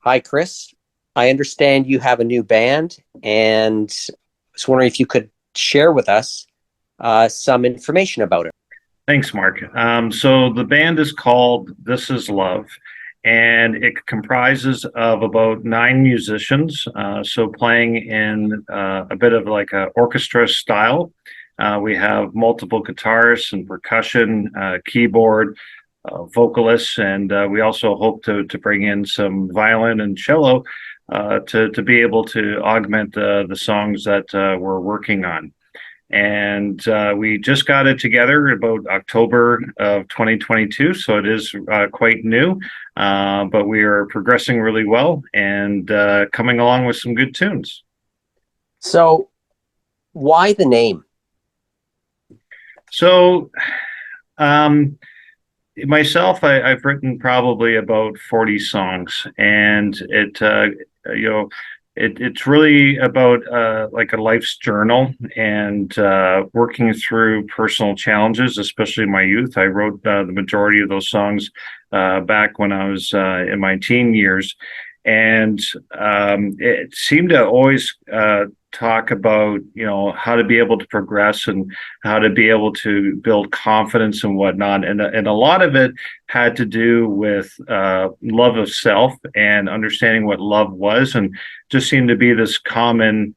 Hi, Chris. I understand you have a new band, and I was wondering if you could share with us some information about it. Thanks, Mark. So the band is called This Is Love, and it comprises of about nine musicians. So playing in a bit of like an orchestra style. We have multiple guitarists and percussion, keyboard, vocalists, and we also hope to bring in some violin and cello to be able to augment the songs that we're working on. And we just got it together about October of 2022, so it is quite new, but we are progressing really well and coming along with some good tunes. So, why the name? So, um, myself, I've written probably about 40 songs, and you know, it's really about like a life's journal and working through personal challenges, especially in my youth. I wrote the majority of those songs back when I was in my teen years, and it seemed to always talk about how to be able to progress and how to be able to build confidence and whatnot, and a lot of it had to do with love of self and understanding what love was, and just seemed to be this common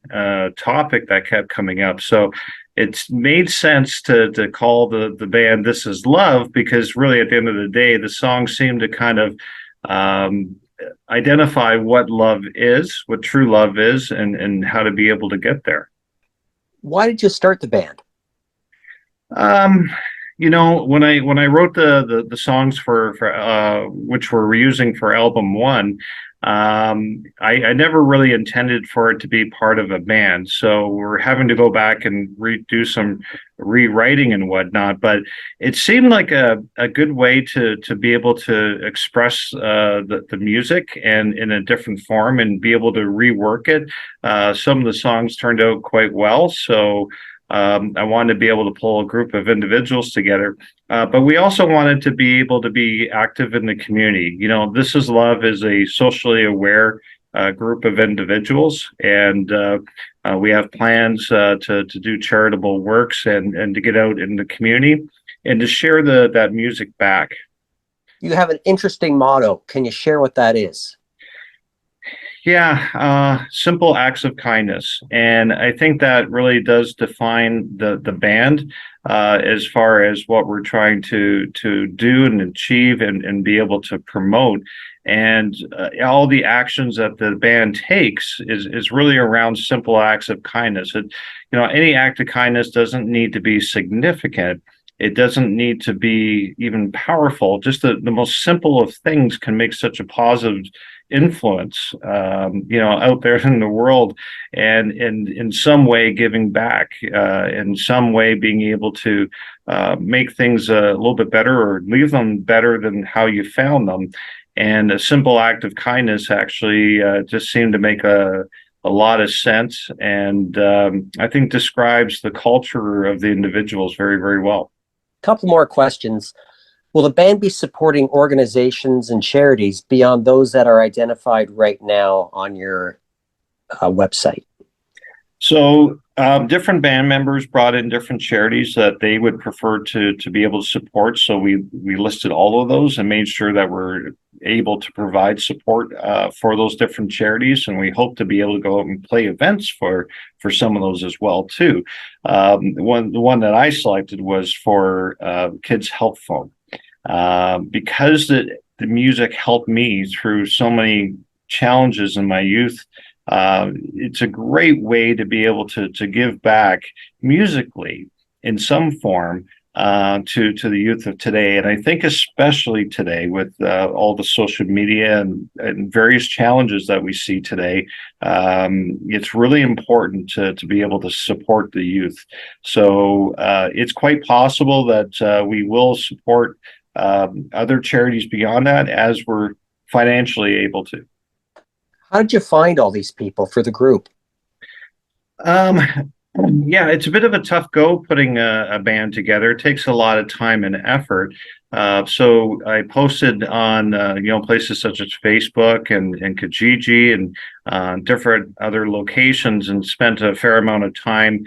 topic that kept coming up. So it's made sense to call the band This Is Love, because really at the end of the day the song seemed to kind of identify what love is, what true love is, and how to be able to get there. Why did you start the band? Um, when I wrote the songs for which we're using for album one, I never really intended for it to be part of a band. So we're having to go back and redo some rewriting and whatnot. But it seemed like a good way to be able to express the music and in a different form and be able to rework it. Some of the songs turned out quite well. So I wanted to be able to pull a group of individuals together, but we also wanted to be able to be active in the community. This Is Love is a socially aware group of individuals, and we have plans to do charitable works and to get out in the community and to share that music back. You have an interesting motto. Can you share what that is? Yeah, simple acts of kindness, and I think that really does define the band as far as what we're trying to do and achieve and be able to promote. And all the actions that the band takes is really around simple acts of kindness. Any act of kindness doesn't need to be significant. It doesn't need to be even powerful. Just the most simple of things can make such a positive influence, out there in the world, and in some way giving back, in some way being able to make things a little bit better or leave them better than how you found them. And a simple act of kindness actually just seemed to make a lot of sense, and I think describes the culture of the individuals very, very well. Couple more questions. Will the band be supporting organizations and charities beyond those that are identified right now on your website? So different band members brought in different charities that they would prefer to be able to support. So we listed all of those and made sure that we're able to provide support for those different charities, and we hope to be able to go out and play events for some of those as well too. The one that I selected was for Kids Health Phone, because the music helped me through so many challenges in my youth. It's a great way to be able to give back musically in some form to the youth of today. And I think especially today with all the social media and various challenges that we see today, it's really important to be able to support the youth. So it's quite possible that we will support other charities beyond that as we're financially able to. How did you find all these people for the group? Um, Yeah, it's a bit of a tough go putting a band together. It takes a lot of time and effort. So I posted on places such as Facebook and Kijiji and different other locations, and spent a fair amount of time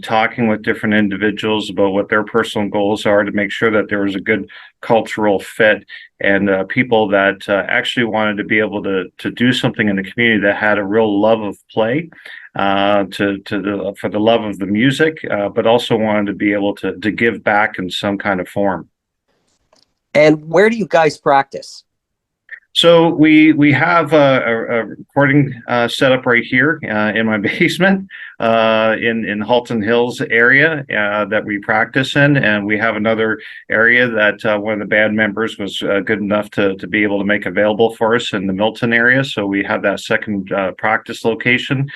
talking with different individuals about what their personal goals are to make sure that there was a good cultural fit, and people that actually wanted to be able to do something in the community that had a real love of play, for the love of the music, but also wanted to be able to give back in some kind of form. And where do you guys practice? So we have a recording setup right here in my basement in Halton Hills area that we practice in, and we have another area that one of the band members was good enough to be able to make available for us in the Milton area. So we have that second practice location.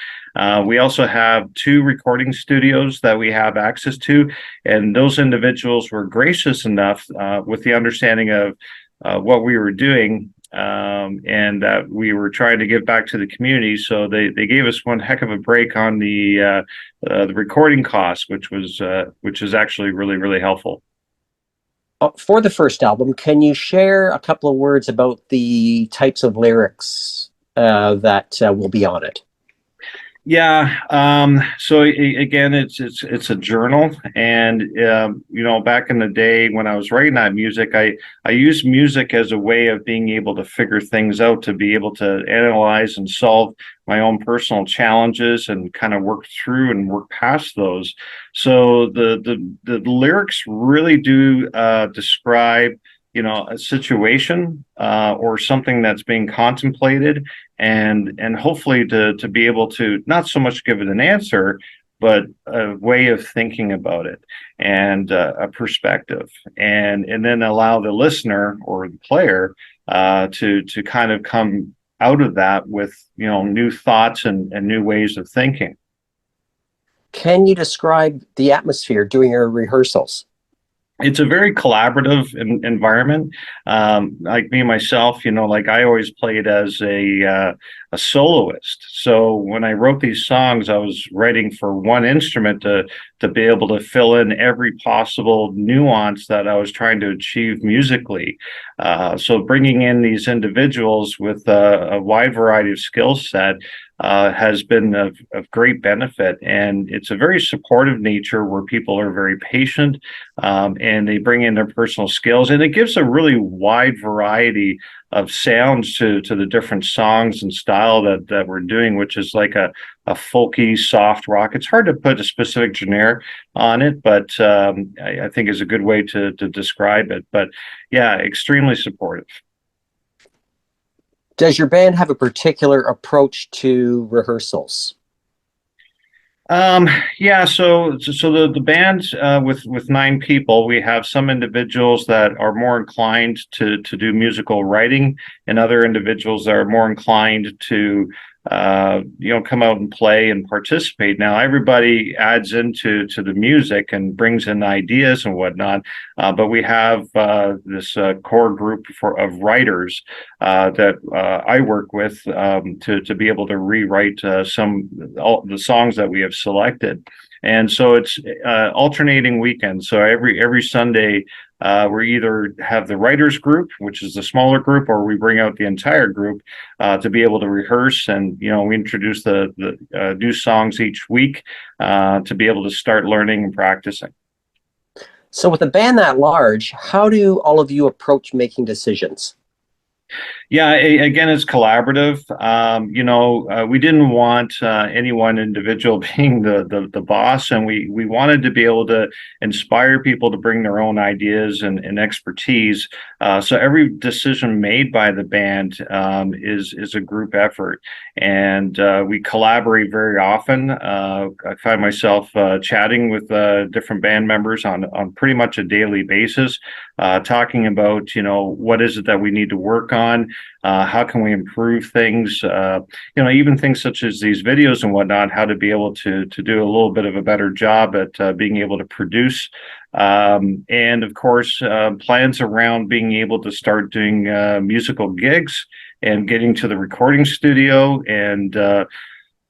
We also have two recording studios that we have access to, and those individuals were gracious enough with the understanding of what we were doing, and that we were trying to give back to the community. So they gave us one heck of a break on the recording costs, which is actually really, really helpful. For the first album, can you share a couple of words about the types of lyrics that will be on it? Yeah. So again, it's a journal, and back in the day when I was writing that music, I used music as a way of being able to figure things out, to be able to analyze and solve my own personal challenges, and kind of work through and work past those. So the lyrics really do describe a situation or something that's being contemplated, and hopefully to be able to not so much give it an answer, but a way of thinking about it, and a perspective, and then allow the listener or the player to kind of come out of that with new thoughts and new ways of thinking. Can you describe the atmosphere during your rehearsals? It's a very collaborative environment. Like me myself, like I always played as a soloist. So when I wrote these songs, I was writing for one instrument to be able to fill in every possible nuance that I was trying to achieve musically. So bringing in these individuals with a wide variety of skill set has been of great benefit, and it's a very supportive nature where people are very patient, and they bring in their personal skills, and it gives a really wide variety of sounds to the different songs and style that we're doing, which is like a folky soft rock. It's hard to put a specific genre on it, but I think is a good way to describe it. But yeah, extremely supportive. Does your band have a particular approach to rehearsals? Um, yeah, so the band with nine people, we have some individuals that are more inclined to do musical writing, and other individuals that are more inclined to come out and play and participate. Now everybody adds into the music and brings in ideas and whatnot, but we have this core group of writers that I work with to be able to rewrite all the songs that we have selected. And so it's alternating weekends. So every Sunday, we either have the writers group, which is the smaller group, or we bring out the entire group to be able to rehearse. And we introduce the new songs each week to be able to start learning and practicing. So, with a band that large, how do all of you approach making decisions? Yeah, again, it's collaborative. We didn't want any one individual being the boss, and we wanted to be able to inspire people to bring their own ideas and expertise. So every decision made by the band is a group effort, and we collaborate very often. I find myself chatting with different band members on pretty much a daily basis, talking about what is it that we need to work on. How can we improve things? Even things such as these videos and whatnot, how to be able to do a little bit of a better job at being able to produce. And of course, plans around being able to start doing musical gigs and getting to the recording studio, and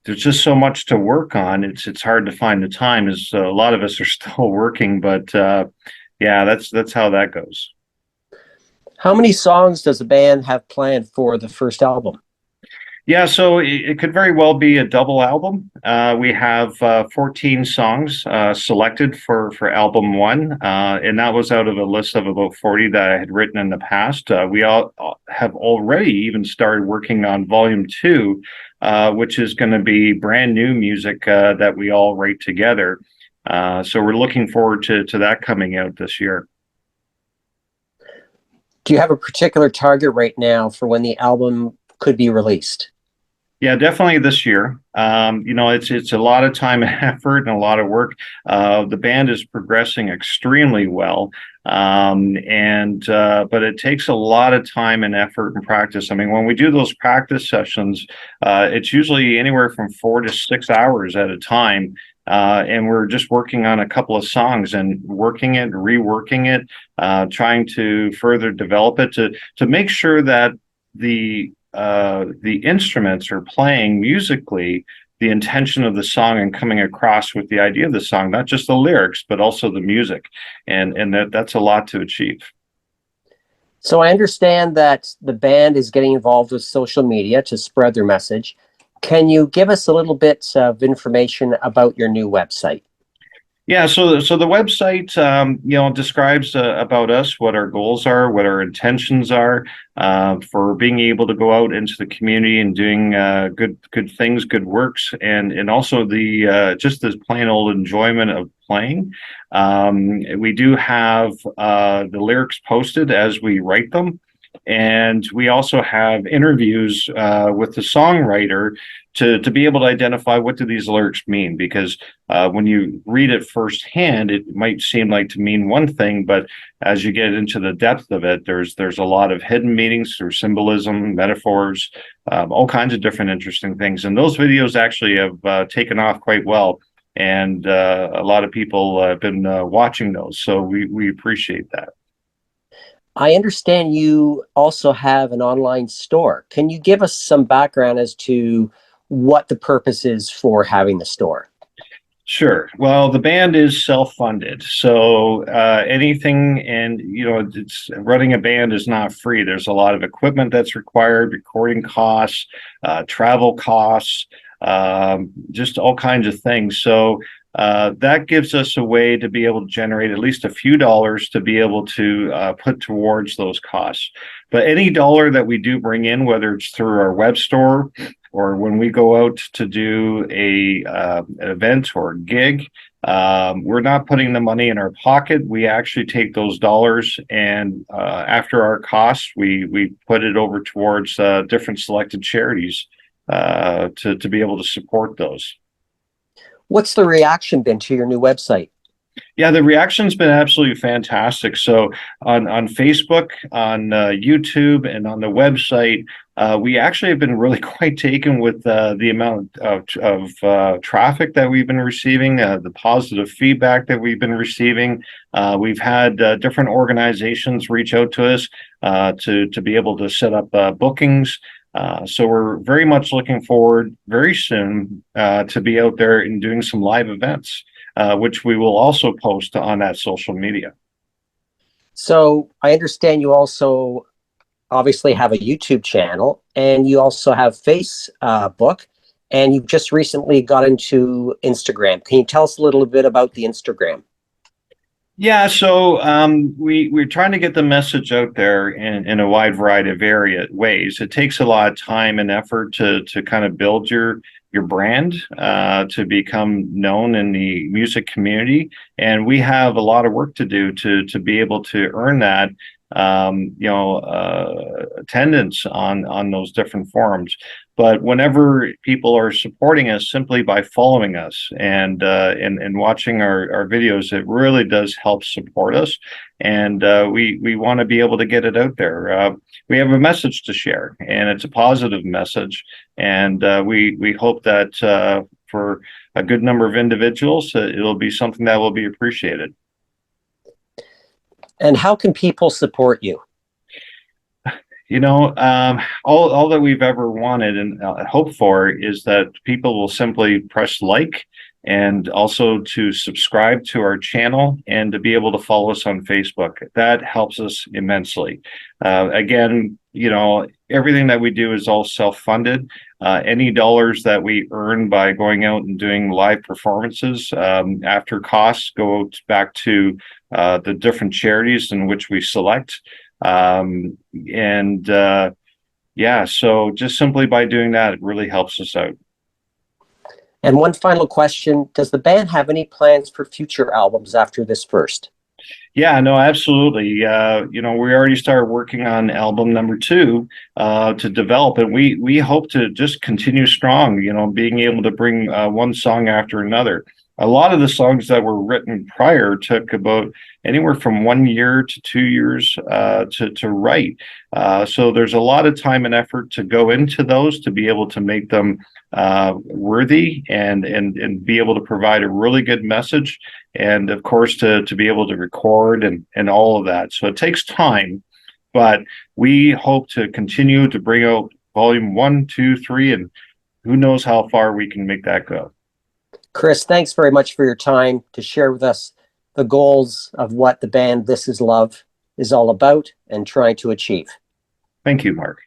there's just so much to work on. It's hard to find the time, as a lot of us are still working. But yeah, that's how that goes. How many songs does the band have planned for the first album? Yeah, so it could very well be a double album. We have 14 songs selected for album one, and that was out of a list of about 40 that I had written in the past. We all have already even started working on volume two, which is going to be brand new music that we all write together. So we're looking forward to that coming out this year. Do you have a particular target right now for when the album could be released? Yeah, definitely this year. It's a lot of time and effort and a lot of work. The band is progressing extremely well, and but it takes a lot of time and effort and practice. I mean, when we do those practice sessions, it's usually anywhere from 4 to 6 hours at a time. And we're just working on a couple of songs and working it, reworking it, trying to further develop it to make sure that the instruments are playing musically the intention of the song and coming across with the idea of the song, not just the lyrics, but also the music. And that's a lot to achieve. So I understand that the band is getting involved with social media to spread their message. Can you give us a little bit of information about your new website? Yeah, so the website, describes about us, what our goals are, what our intentions are, for being able to go out into the community and doing good things, good works, and also the just the plain old enjoyment of playing. We do have the lyrics posted as we write them. And we also have interviews with the songwriter to be able to identify what do these lyrics mean, because when you read it firsthand, it might seem like to mean one thing, but as you get into the depth of it, there's a lot of hidden meanings through symbolism, metaphors, all kinds of different interesting things. And those videos actually have taken off quite well, and a lot of people have been watching those, so we appreciate that. I understand you also have an online store. Can you give us some background as to what the purpose is for having the store? Sure. Well, the band is self-funded, so anything, and it's running a band is not free. There's a lot of equipment that's required, recording costs, travel costs, just all kinds of things. So that gives us a way to be able to generate at least a few dollars to be able to put towards those costs. But any dollar that we do bring in, whether it's through our web store or when we go out to do an event or a gig, we're not putting the money in our pocket. We actually take those dollars, and after our costs, we put it over towards different selected charities to be able to support those. What's the reaction been to your new website? Yeah, the reaction's been absolutely fantastic. So on Facebook, on YouTube, and on the website, we actually have been really quite taken with the amount of traffic that we've been receiving, the positive feedback that we've been receiving. We've had different organizations reach out to us to be able to set up bookings. So we're very much looking forward very soon to be out there and doing some live events, which we will also post on that social media. So I understand you also obviously have a YouTube channel, and you also have Facebook, and you've just recently got into Instagram. Can you tell us a little bit about the Instagram? Yeah, so we're trying to get the message out there in a wide variety of ways. It takes a lot of time and effort to kind of build your brand, to become known in the music community, and we have a lot of work to do to be able to earn that attendance on those different forums. But whenever people are supporting us simply by following us and watching our videos, it really does help support us. And we want to be able to get it out there. We have a message to share, and it's a positive message. And we hope that for a good number of individuals, it'll be something that will be appreciated. And how can people support you? All that we've ever wanted and hoped for is that people will simply press like and also to subscribe to our channel and to be able to follow us on Facebook. That helps us immensely. Again, everything that we do is all self-funded. Any dollars that we earn by going out and doing live performances after costs go back to the different charities in which we select. And yeah, so just simply by doing that, it really helps us out. And one final question, does the band have any plans for future albums after this first? Yeah, no, absolutely. We already started working on album number 2 to develop it. We hope to just continue strong, being able to bring one song after another. A lot of the songs that were written prior took about anywhere from 1 year to 2 years to write. So there's a lot of time and effort to go into those to be able to make them worthy and be able to provide a really good message. And of course, to be able to record and all of that. So it takes time, but we hope to continue to bring out volume 1, 2, 3, and who knows how far we can make that go. Chris, thanks very much for your time to share with us the goals of what the band This Is Love is all about and trying to achieve. Thank you, Mark.